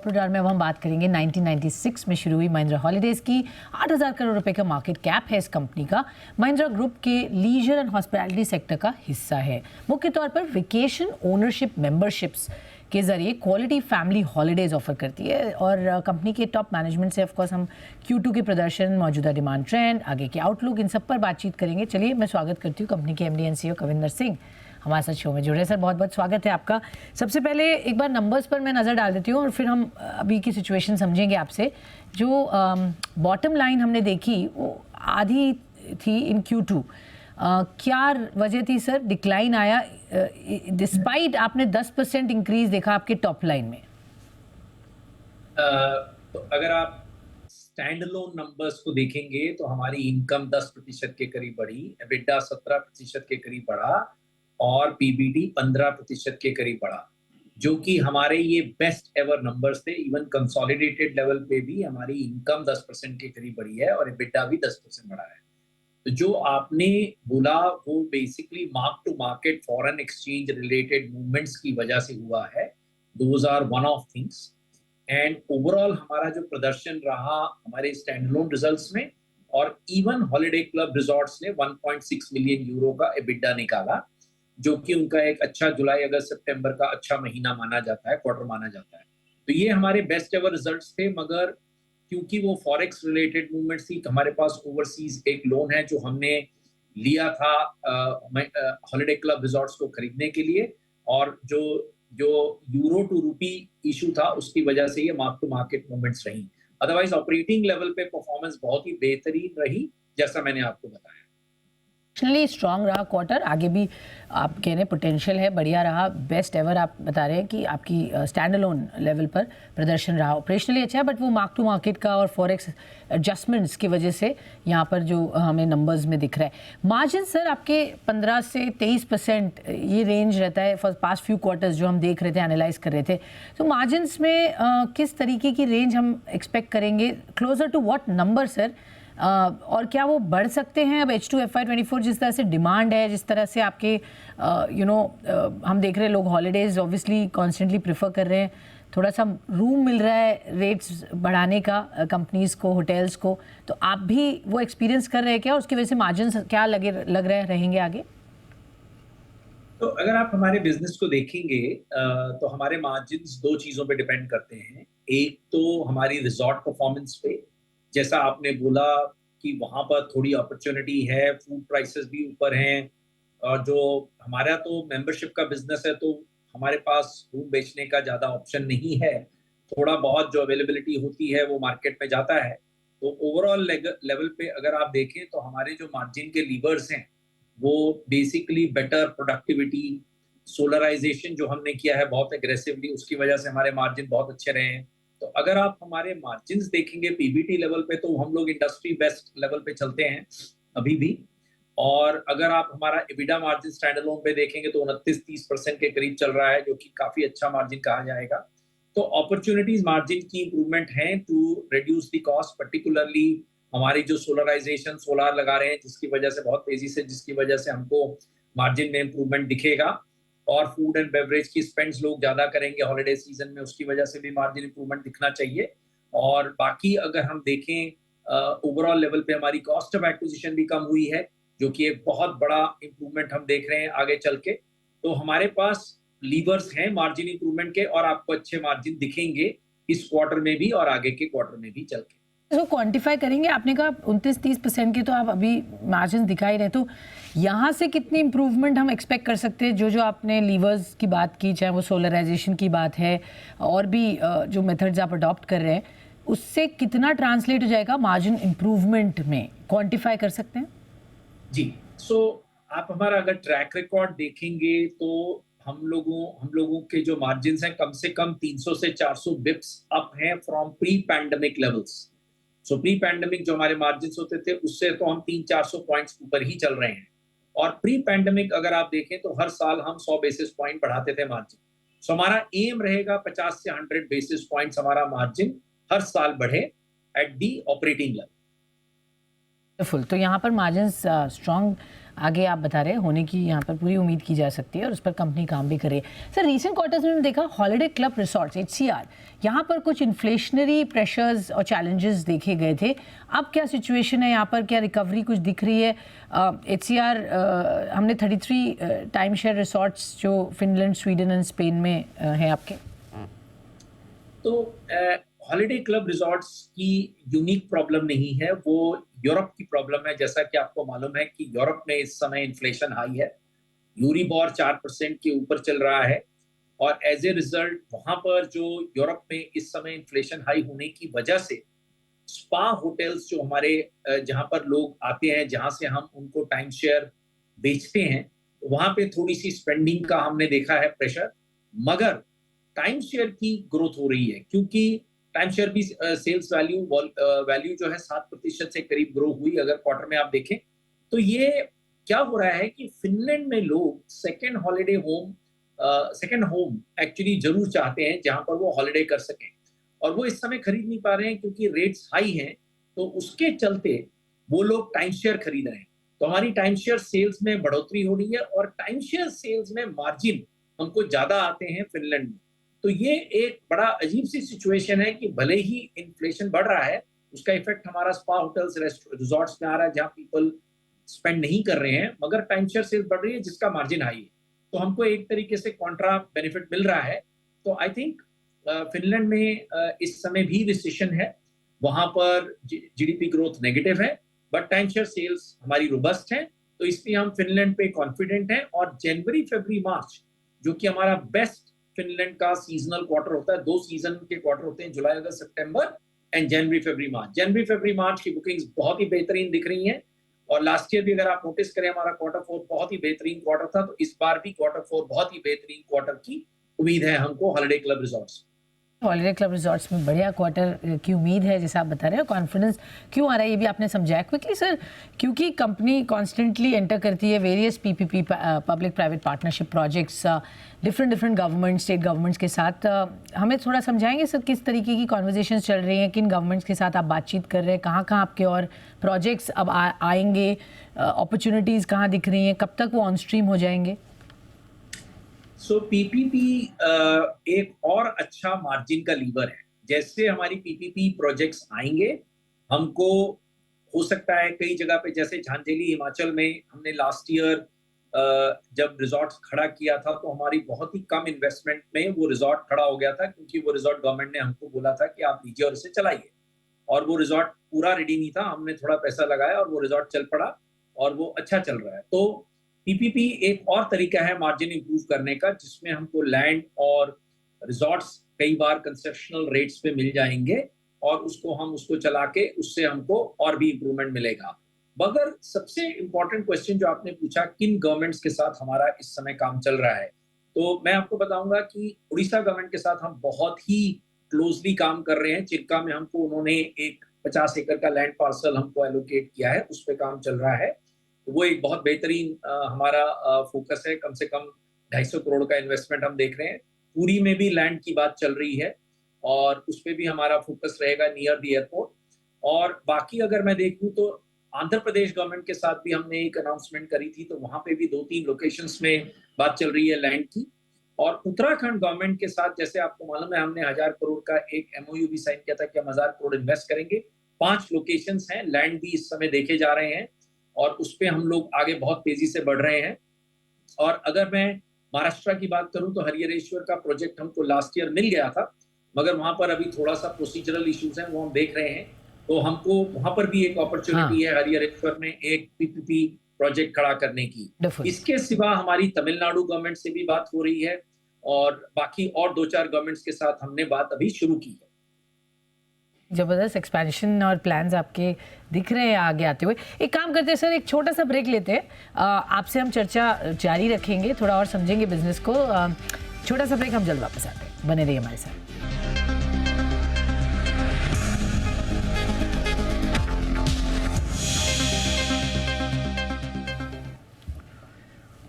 Programme में अब हम बात करेंगे 1996 में शुरू हुई महिंद्रा हॉलीडेज की। 8,000 करोड़ रुपए का मार्केट कैप है इस कंपनी का। महिंद्रा ग्रुप के लीजर एंड हॉस्पिटैलिटी सेक्टर का हिस्सा है। मुख्य तौर पर वेकेशन ओनरशिप मेंबरशिप्स के जरिए क्वालिटी फैमिली हॉलीडेज ऑफर करती है। और कंपनी के टॉप मैनेजमेंट से ऑफकोर्स हम Q2 के प्रदर्शन, मौजूदा डिमांड ट्रेंड, आगे के आउटलुक, इन सब पर बातचीत करेंगे। चलिए मैं स्वागत करती हूँ कंपनी के MD and CEO Kavinder Singh हमारे साथ शो में जुड़े। सर बहुत बहुत स्वागत है आपका। सबसे पहले एक बार नंबर्स पर मैं नज़र डाल देती हूँ और फिर हम अभी की सिचुएशन समझेंगे आपसे। जो बॉटम लाइन हमने देखी वो आधी थी इन Q2। क्या वजह थी सर डिक्लाइन आया डिस्पाइट आपने 10% इंक्रीज देखा आपके टॉप लाइन में? तो अगर आप स्टैंड अलोन नंबर्स को देखेंगे तो हमारी इनकम 10% के करीब बढ़ी, एबिटा 17% के करीब बढ़ा और पीबीटी 15% के करीब बढ़ा, जो कि हमारे ये बेस्ट एवर नंबर्स थे। इवन कंसोलिडेटेड लेवल पे भी हमारी इनकम 10% के करीब बढ़ी है और एबिटा भी 10% बढ़ा है। तो जो आपने बोला वो basically mark to market foreign exchange related movements की वजह से हुआ है। Those are one of things and overall हमारा जो प्रदर्शन रहा हमारे स्टैंडअलोन रिजल्ट्स में, और इवन हॉलिडे क्लब रिजॉर्ट्स ने 1.6 मिलियन यूरो का एबिटा निकाला, जो कि उनका एक अच्छा जुलाई अगस्त सितंबर का अच्छा महीना माना जाता है, क्वार्टर माना जाता है। तो ये हमारे बेस्ट एवर रिजल्ट्स थे। मगर क्योंकि वो फॉरेक्स रिलेटेड मूवमेंट्स थी, हमारे पास ओवरसीज एक लोन है जो हमने लिया था हॉलिडे क्लब रिजॉर्ट्स को खरीदने के लिए, और जो जो यूरो टू रूपी इशू था उसकी वजह से ये मार्क टू मार्केट मूवमेंट्स रही। अदरवाइज ऑपरेटिंग लेवल पे परफॉर्मेंस बहुत ही बेहतरीन रही, जैसा मैंने आपको बताया। स्ट्रांग रहा क्वार्टर, आगे भी आप कह रहे हैं पोटेंशियल है, बढ़िया रहा, बेस्ट एवर आप बता रहे हैं कि आपकी स्टैंड अलोन लेवल पर प्रदर्शन रहा। ऑपरेशनली अच्छा है बट वो मार्क टू मार्केट का और फॉरेक्स एडजस्टमेंट्स की वजह से यहाँ पर जो हमें नंबर्स में दिख रहा है। मार्जिन सर आपके 15 से 23% ये रेंज रहता है फॉर पास्ट फ्यू क्वार्टर्स जो हम देख रहे थे, एनालाइज कर रहे थे। तो मार्जिन्स में किस तरीके की रेंज हम एक्सपेक्ट करेंगे, closer to what number sir? और क्या वो बढ़ सकते हैं अब H2 FY24 जिस तरह से डिमांड है, जिस तरह से आपके हम देख रहे हैं लोग हॉलीडेज ऑब्वियसली कॉन्स्टेंटली प्रेफर कर रहे हैं, थोड़ा सा रूम मिल रहा है रेट्स बढ़ाने का कंपनीज को, होटल्स को, तो आप भी वो एक्सपीरियंस कर रहे हैं क्या? उसकी वजह से मार्जिन क्या लग रहे रहेंगे आगे? तो अगर आप हमारे बिजनेस को देखेंगे तो हमारे मार्जिन्स दो चीज़ों पे डिपेंड करते हैं। एक तो हमारी रिजॉर्ट परफॉर्मेंस पे, जैसा आपने बोला कि वहाँ पर थोड़ी अपॉर्चुनिटी है, फूड प्राइसेस भी ऊपर हैं, और जो हमारा तो मेंबरशिप का बिजनेस है तो हमारे पास रूम बेचने का ज़्यादा ऑप्शन नहीं है। थोड़ा बहुत जो अवेलेबिलिटी होती है वो मार्केट में जाता है। तो ओवरऑल लेवल पे अगर आप देखें तो हमारे जो मार्जिन के लीवर्स हैं वो बेसिकली बेटर प्रोडक्टिविटी, सोलराइजेशन जो हमने किया है बहुत एग्रेसिवली, उसकी वजह से हमारे मार्जिन बहुत अच्छे रहे हैं। तो अगर आप हमारे मार्जिन्स देखेंगे पीबीटी लेवल पे तो हम लोग इंडस्ट्री बेस्ट लेवल पे चलते हैं अभी भी। और अगर आप हमारा एबिटा मार्जिन स्टैंड अलोन पे देखेंगे तो 29-30% के करीब चल रहा है, जो कि काफी अच्छा मार्जिन कहा जाएगा। तो अपॉर्चुनिटीज मार्जिन की इंप्रूवमेंट है to reduce the cost, particularly हमारी जो सोलराइजेशन, सोलार लगा रहे हैं जिसकी वजह से बहुत तेजी से, जिसकी वजह से हमको मार्जिन में इंप्रूवमेंट दिखेगा। और फूड एंड बेवरेज की स्पेंड्स लोग ज्यादा करेंगे हॉलिडे सीजन में, उसकी वजह से भी मार्जिन इंप्रूवमेंट दिखना चाहिए। और बाकी अगर हम देखें ओवरऑल लेवल पे हमारी कॉस्ट ऑफ एक्विजिशन भी कम हुई है, जो कि एक बहुत बड़ा इंप्रूवमेंट हम देख रहे हैं आगे चल के। तो हमारे पास लीवर्स हैं मार्जिन इंप्रूवमेंट के, और आपको अच्छे मार्जिन दिखेंगे इस क्वार्टर में भी और आगे के क्वार्टर में भी चल के। तो क्वांटिफाई करेंगे, आपने कहा 29-30% के तो आप अभी मार्जिन दिखाई रहे, तो यहाँ से कितनी इंप्रूवमेंट हम एक्सपेक्ट कर सकते हैं? जो आपने लीवर्स की बात की, चाहे वो सोलराइजेशन की बात है और भी जो मेथड्स आप अडॉप्ट कर रहे हैं, उससे कितना ट्रांसलेट हो जाएगा मार्जिन इंप्रूवमेंट में, क्वांटिफाई कर सकते हैं? जी, आप हमारा अगर ट्रैक रिकॉर्ड देखेंगे तो हम लोगों के जो मार्जिन्स हैं कम से कम 300 से 400 बिप्स अप हैं from pre pandemic levels. Pre pandemic जो हमारे मार्जिन्स होते थे उससे तो हम 300-400 पॉइंट्स ऊपर ही चल रहे हैं। और प्री पैंडेमिक अगर आप देखें तो हर साल हम 100 बेसिस पॉइंट बढ़ाते थे मार्जिन। हमारा एम रहेगा 50 से 100 बेसिस पॉइंट्स हमारा मार्जिन हर साल बढ़े at the operating level. Full तो यहाँ पर मार्जिन्स स्ट्रॉन्ग आगे आप बता रहे हैं होने की यहाँ पर पूरी उम्मीद की जा सकती है और उस पर कंपनी काम भी करे। सर रीसेंट क्वार्टर्स में हमने देखा हॉलिडे क्लब रिसॉर्ट्स HCR यहाँ पर कुछ इन्फ्लेशनरी प्रेशर्स और चैलेंजेस देखे गए थे। अब क्या सिचुएशन है यहाँ पर, क्या रिकवरी कुछ दिख रही है? HCR हमने 33 टाइम शेयर रिसॉर्ट्स जो फिनलैंड, स्वीडन एंड स्पेन में हैं आपके। तो हॉलिडे क्लब रिजॉर्ट्स की यूनिक प्रॉब्लम नहीं है, वो यूरोप की प्रॉब्लम है। जैसा कि आपको मालूम है कि यूरोप में इस समय इन्फ्लेशन हाई है, यूरिबोर 4% के ऊपर चल रहा है और एज ए रिजल्ट वहां पर जो यूरोप में इस समय इन्फ्लेशन हाई होने की वजह से स्पा होटल्स जो हमारे जहां पर लोग आते हैं, जहां से हम उनको टाइम शेयर बेचते हैं, वहां पे थोड़ी सी स्पेंडिंग का हमने देखा है प्रेशर। मगर टाइम शेयर की ग्रोथ हो रही है क्योंकि टाइम शेयर भी सेल्स वैल्यू जो है 7% से करीब ग्रो हुई अगर क्वार्टर में आप देखें। तो ये क्या हो रहा है कि फिनलैंड में लोग सेकेंड होम एक्चुअली जरूर चाहते हैं जहां पर वो हॉलिडे कर सकें, और वो इस समय खरीद नहीं पा रहे हैं क्योंकि रेट्स हाई हैं। तो उसके चलते वो लोग टाइम शेयर खरीद रहे हैं। तो हमारी टाइम शेयर सेल्स में बढ़ोतरी हो रही है और टाइम शेयर सेल्स में मार्जिन हमको ज्यादा आते हैं फिनलैंड में। तो ये एक बड़ा अजीब सी सिचुएशन है कि भले ही इन्फ्लेशन बढ़ रहा है, उसका इफेक्ट हमारा स्पा होटल्स रिजॉर्ट्स में आ रहा है जहां पीपल स्पेंड नहीं कर रहे हैं, मगर टाइम शेयर सेल्स बढ़ रही है जिसका मार्जिन हाई है। तो हमको एक तरीके से कॉन्ट्रा बेनिफिट मिल रहा है। तो आई थिंक फिनलैंड में इस समय भी रिसेशन है, वहां पर जीडीपी ग्रोथ नेगेटिव है, बट टाइम शेयर सेल्स हमारी रोबस्ट है। तो इसलिए हम फिनलैंड पे कॉन्फिडेंट हैं। और जनवरी, फरवरी, मार्च जो कि हमारा बेस्ट फिनलैंड का सीजनल क्वार्टर होता है, 2 सीजन के क्वार्टर होते हैं, जुलाई, अगस्त, सितंबर एंड जनवरी, फरवरी, मार्च। जनवरी, फरवरी, मार्च की बुकिंग्स बहुत ही बेहतरीन दिख रही हैं। और लास्ट ईयर भी अगर आप नोटिस करें हमारा क्वार्टर 4 बहुत ही बेहतरीन क्वार्टर था। तो इस बार भी क्वार्टर 4 बहुत ही बेहतरीन क्वार्टर की उम्मीद है हमको holiday club resorts. Holiday club resorts में बढ़िया क्वार्टर की उम्मीद है जैसा आप बता रहे हो। कॉन्फिडेंस क्यों आ रहा है ये भी आपने समझाया क्विकली सर, क्योंकि कंपनी कॉन्स्टेंटली एंटर करती है various PPP public private partnership projects different government, state governments के साथ। हमें थोड़ा समझाएंगे सर किस तरीके की कॉन्वर्जेशंस चल रही हैं, किन गवर्नमेंट्स के साथ आप बातचीत कर रहे हैं, कहाँ कहाँ आपके और प्रोजेक्ट्स अब आएंगे, अपॉर्चुनिटीज़ कहाँ दिख रही हैं, कब तक वो ऑन स्ट्रीम हो जाएंगे? सो PPP एक और अच्छा मार्जिन का लीवर है। जैसे हमारी PPP प्रोजेक्ट्स आएंगे, हमको हो सकता है कई जगह पे, जैसे झांझेली हिमाचल में हमने लास्ट ईयर जब रिजॉर्ट खड़ा किया था तो हमारी बहुत ही कम इन्वेस्टमेंट में वो रिजॉर्ट खड़ा हो गया था, क्योंकि वो रिजॉर्ट गवर्नमेंट ने हमको बोला था कि आप लीजिए और इसे चलाइए। और वो रिजॉर्ट पूरा रेडी नहीं था, हमने थोड़ा पैसा लगाया और वो रिजॉर्ट चल पड़ा और वो अच्छा चल रहा है। तो PPP एक और तरीका है मार्जिन इंप्रूव करने का, जिसमें हमको लैंड और रिजॉर्ट्स कई बार कंसेप्शनल रेट्स पे मिल जाएंगे और उसको चला के उससे हमको और भी इंप्रूवमेंट मिलेगा। मगर सबसे इंपॉर्टेंट क्वेश्चन जो आपने पूछा, किन गवर्नमेंट्स के साथ हमारा इस समय काम चल रहा है, तो मैं आपको बताऊंगा कि उड़ीसा गवर्नमेंट के साथ हम बहुत ही क्लोजली काम कर रहे हैं। चिल्का में हमको उन्होंने एक 50 एकड़ का लैंड पार्सल हमको एलोकेट किया है, उस पर काम चल रहा है। वो एक बहुत बेहतरीन हमारा फोकस है। कम से कम 250 करोड़ का इन्वेस्टमेंट हम देख रहे हैं। पुरी में भी लैंड की बात चल रही है और उस पर भी हमारा फोकस रहेगा नियर द एयरपोर्ट। और बाकी अगर मैं देखूं तो आंध्र प्रदेश गवर्नमेंट के साथ भी हमने एक अनाउंसमेंट करी थी, तो वहां पे भी 2-3 लोकेशंस में बात चल रही है लैंड की। और उत्तराखंड गवर्नमेंट के साथ, जैसे आपको मालूम है, हमने 1000 करोड़ का एक MOU भी साइन किया था कि हम 1000 करोड़ इन्वेस्ट करेंगे। 5 लोकेशंस हैं, लैंड भी इस समय देखे जा रहे हैं और उस पर हम लोग आगे बहुत तेजी से बढ़ रहे हैं। और अगर मैं महाराष्ट्र की बात करूं तो हरिहरेश्वर का प्रोजेक्ट हमको लास्ट ईयर मिल गया था, मगर वहां पर अभी थोड़ा सा प्रोसीजरल इश्यूज हैं, वो हम देख रहे हैं। तो हमको वहां पर भी एक अपॉर्चुनिटी है हरिहरेश्वर में एक PPP प्रोजेक्ट खड़ा करने की। इसके सिवा हमारी तमिलनाडु गवर्नमेंट से भी बात हो रही है और बाकी और 2-4 गवर्नमेंट्स के साथ हमने बात अभी शुरू की है। जबरदस्त एक्सपेंशन और प्लान्स आपके दिख रहे हैं आगे आते हुए। एक काम करते हैं सर, एक छोटा सा ब्रेक लेते हैं, आपसे हम चर्चा जारी रखेंगे, थोड़ा और समझेंगे बिजनेस को। छोटा सा ब्रेक, हम जल्द वापस आते हैं, बने रहिए हमारे साथ।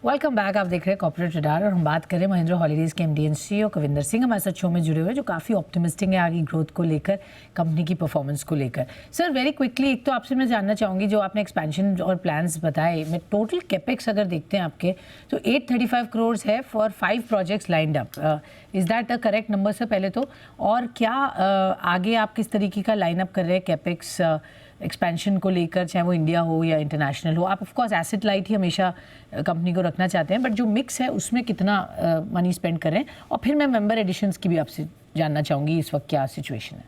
Welcome back. आप देख रहे हैं कॉर्पोरेट रडार और हम बात कर रहे हैं महिंद्रा हॉलीडेज के MD and CEO Kavinder Singh हमारे साथ शो में जुड़े हुए, जो काफ़ी ऑप्टिमिस्टिक है आगे ग्रोथ को लेकर, कंपनी की परफॉर्मेंस को लेकर। सर वेरी क्विकली, एक तो आपसे मैं जानना चाहूँगी, जो आपने एक्सपेंशन और प्लान्स बताए, मैं टोटल कैपेक्स अगर देखते हैं आपके तो 835 करोड़ है for 5 projects lined up. Is that the correct number sir पहले तो? और क्या आगे आप किस तरीके का लाइन अप कर रहे हैं कैपेक्स एक्सपेंशन को लेकर, चाहे वो इंडिया हो या इंटरनेशनल हो? आप ऑफ कोर्स एसेट लाइट ही हमेशा कंपनी को रखना चाहते हैं, बट जो मिक्स है उसमें कितना मनी स्पेंड कर रहे हैं? और फिर मैं मेंबर एडिशंस की भी आपसे जानना चाहूँगी, इस वक्त क्या सिचुएशन है?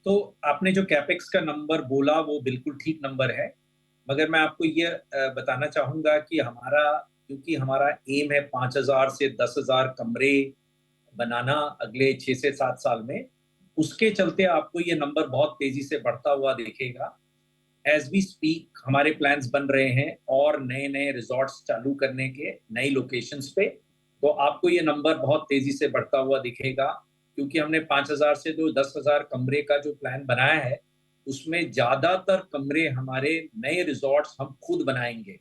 तो आपने जो कैपेक्स का नंबर बोला वो बिल्कुल ठीक नंबर है, मगर मैं आपको ये बताना चाहूँगा कि क्योंकि हमारा एम है 5,000 से 10,000 कमरे बनाना अगले 6 से 7 साल में, उसके चलते आपको ये नंबर बहुत तेज़ी से बढ़ता हुआ दिखेगा। एज़ वी स्पीक हमारे प्लान्स बन रहे हैं और नए-नए रिज़ॉर्ट्स चालू करने के नई लोकेशंस पे, तो आपको ये नंबर बहुत तेज़ी से बढ़ता हुआ दिखेगा, क्योंकि हमने 5,000 से जो 10,000 कमरे का जो प्लान बनाया है, उसमें ज़्यादातर कमरे हमारे नए रिज़ॉर्ट्स हम खुद बनाएँगे।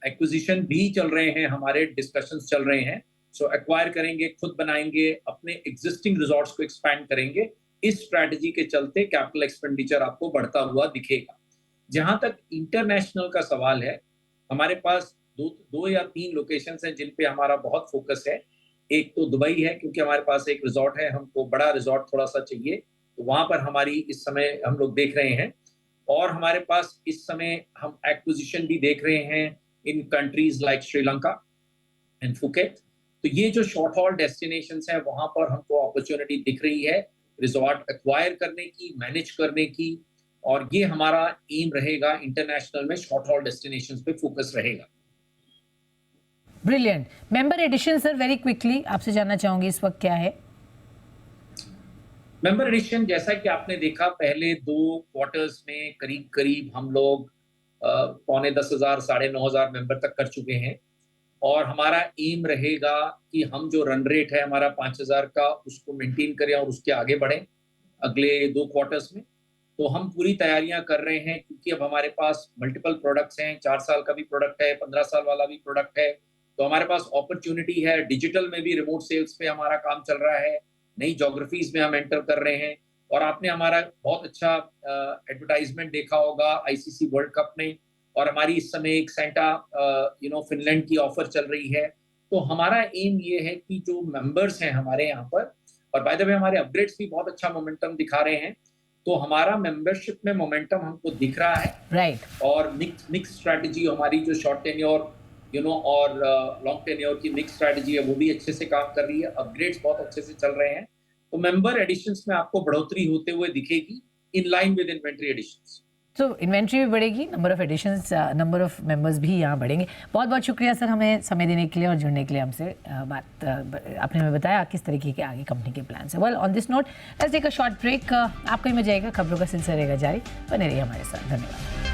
एक्विजिशन भी चल रहे हैं, हमारे डिस्कशंस चल रहे हैं, सो एक्वायर करेंगे, खुद बनाएँगे, अपने एग्जिस्टिंग रिज़ॉर्ट्स को एक्सपैंड करेंगे। इस स्ट्रैटेजी के चलते कैपिटल एक्सपेंडिचर आपको बढ़ता हुआ दिखेगा। जहाँ तक इंटरनेशनल का सवाल है, हमारे पास 2 या 3 लोकेशंस हैं जिन पे हमारा बहुत फोकस है। एक तो दुबई है, क्योंकि हमारे पास एक रिज़ॉर्ट है, हमको बड़ा रिज़ॉर्ट थोड़ा-सा चाहिए, तो वहाँ पर हमारी इस समय हम लोग देख रहे हैं। और हमारे पास इस समय हम एक्विजिशन भी देख रहे हैं इन countries like Sri Lanka and Phuket. तो ये जो शॉर्ट हॉल डेस्टिनेशंस हैं, वहाँ पर हमको अपॉर्च्युनिटी दिख रही है रिज़ॉर्ट एक्वायर करने की, मैनेज करने की, और ये हमारा एम रहेगा इंटरनेशनल में शॉर्ट हॉल डेस्टिनेशंस पे फोकस रहेगा। Brilliant. Member addition sir very quickly आपसे जानना चाहूँगी, इस वक्त क्या है? मेंबर एडिशन जैसा कि आपने देखा, पहले 2 क्वार्टर्स में करीब-करीब हम लोग पौने 10,000 साढ़े 9,000 मेंबर तक कर चुके हैं, और हमारा एम रहेगा कि हम जो रन रेट है हमारा 5,000 का, उसको मेंटेन करें और उसके आगे बढ़ें अगले 2 क्वार्टर्स में। तो हम पूरी तैयारियां कर रहे हैं, क्योंकि अब हमारे पास मल्टीपल प्रोडक्ट्स हैं, 4 साल का भी प्रोडक्ट है, 15 साल वाला भी प्रोडक्ट है, तो हमारे पास अपॉर्चुनिटी है। डिजिटल में भी रिमोट सेल्स पे हमारा काम चल रहा है, नई ज्योग्राफीज में हम एंटर कर रहे हैं, और आपने हमारा बहुत अच्छा एडवर्टाइजमेंट देखा होगा आईसीसी वर्ल्ड कप में, और हमारी इस समय एक सेंटा फिनलैंड की ऑफर चल रही है। तो हमारा एम ये है कि जो मेंबर्स हैं हमारे यहाँ पर, और बाय द वे हमारे अपग्रेड्स भी बहुत अच्छा मोमेंटम दिखा रहे हैं, तो हमारा मेंबरशिप में मोमेंटम हमको दिख रहा है। राइट। और मिक्स स्ट्रैटेजी हमारी जो शॉर्ट टेन्योर और लॉन्ग टेन्योर की मिक्स स्ट्रैटेजी है, वो भी अच्छे से काम कर रही है। अपग्रेड्स बहुत अच्छे से चल रहे हैं, तो मेंबर एडिशंस में आपको बढ़ोतरी होते हुए दिखेगी in line with inventory additions. तो इन्वेंट्री भी बढ़ेगी, number of additions, number of members भी यहाँ बढ़ेंगे। बहुत बहुत शुक्रिया सर हमें समय देने के लिए और जुड़ने के लिए हमसे। आपने हमें बताया किस तरीके के आगे कंपनी के प्लान है। Well on this note let's take a short break. आपका ही मजा आएगा, खबरों का सिलसिला रहेगा जारी, बने रहिए हमारे साथ। धन्यवाद।